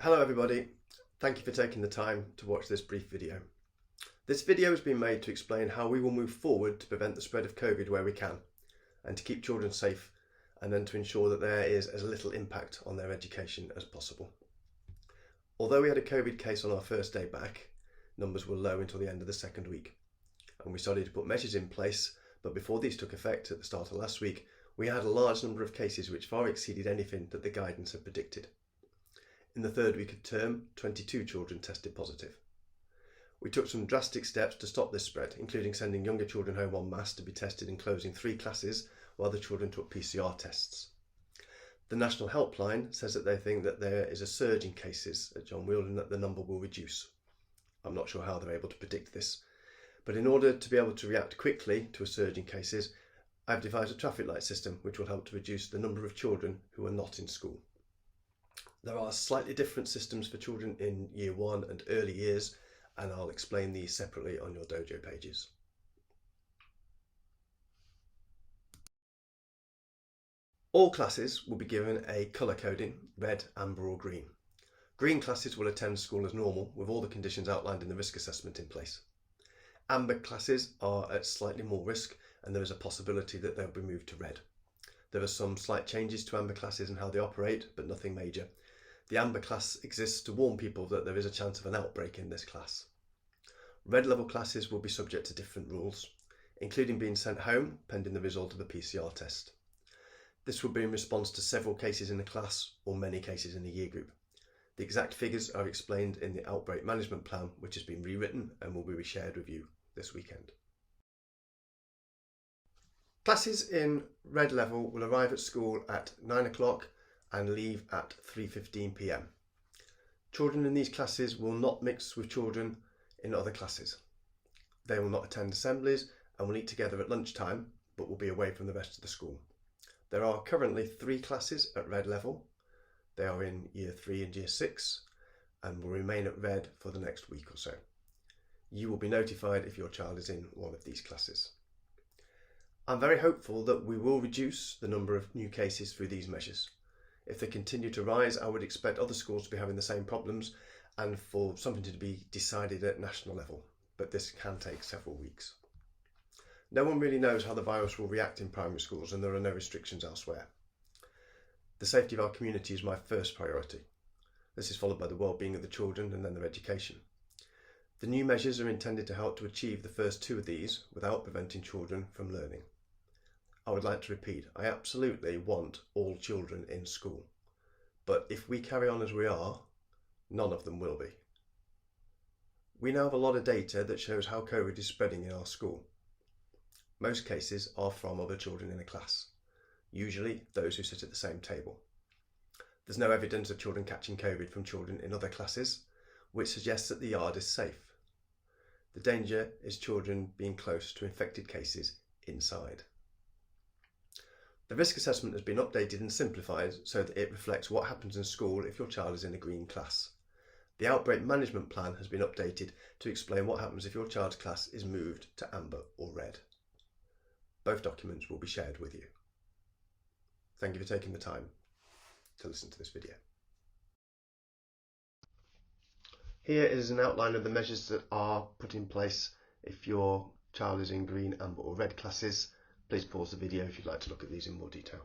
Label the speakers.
Speaker 1: Hello everybody, thank you for taking the time to watch this brief video. This video has been made to explain how we will move forward to prevent the spread of COVID where we can, and to keep children safe, and then to ensure that there is as little impact on their education as possible. Although we had a COVID case on our first day back, numbers were low until the end of the second week, and we started to put measures in place, but before these took effect at the start of last week, we had a large number of cases which far exceeded anything that the guidance had predicted. In the third week of term, 22 children tested positive. We took some drastic steps to stop this spread, including sending younger children home en masse to be tested and closing 3 classes while the children took PCR tests. The National Helpline says that they think that there is a surge in cases at John Weald and that the number will reduce. I'm not sure how they're able to predict this, but in order to be able to react quickly to a surge in cases, I've devised a traffic light system which will help to reduce the number of children who are not in school. There are slightly different systems for children in year 1 and early years, and I'll explain these separately on your dojo pages. All classes will be given a colour coding, red, amber or green. Green classes will attend school as normal with all the conditions outlined in the risk assessment in place. Amber classes are at slightly more risk and there is a possibility that they'll be moved to red. There are some slight changes to amber classes and how they operate, but nothing major. The amber class exists to warn people that there is a chance of an outbreak in this class. Red level classes will be subject to different rules, including being sent home pending the result of a PCR test. This will be in response to several cases in a class or many cases in a year group. The exact figures are explained in the Outbreak Management Plan, which has been rewritten and will be shared with you this weekend. Classes in red level will arrive at school at 9 o'clock and leave at 3:15 p.m. Children in these classes will not mix with children in other classes. They will not attend assemblies and will eat together at lunchtime, but will be away from the rest of the school. There are currently 3 classes at red level. They are in year 3 and year 6 and will remain at red for the next week or so. You will be notified if your child is in one of these classes. I'm very hopeful that we will reduce the number of new cases through these measures. If they continue to rise, I would expect other schools to be having the same problems and for something to be decided at national level, but this can take several weeks. No one really knows how the virus will react in primary schools and there are no restrictions elsewhere. The safety of our community is my first priority. This is followed by the well-being of the children and then their education. The new measures are intended to help to achieve the first 2 of these without preventing children from learning. I would like to repeat, I absolutely want all children in school, but if we carry on as we are, none of them will be. We now have a lot of data that shows how COVID is spreading in our school. Most cases are from other children in a class, usually those who sit at the same table. There's no evidence of children catching COVID from children in other classes, which suggests that the yard is safe. The danger is children being close to infected cases inside. The risk assessment has been updated and simplified so that it reflects what happens in school if your child is in a green class. The Outbreak Management Plan has been updated to explain what happens if your child's class is moved to amber or red. Both documents will be shared with you. Thank you for taking the time to listen to this video. Here is an outline of the measures that are put in place if your child is in green, amber or red classes. Please pause the video if you'd like to look at these in more detail.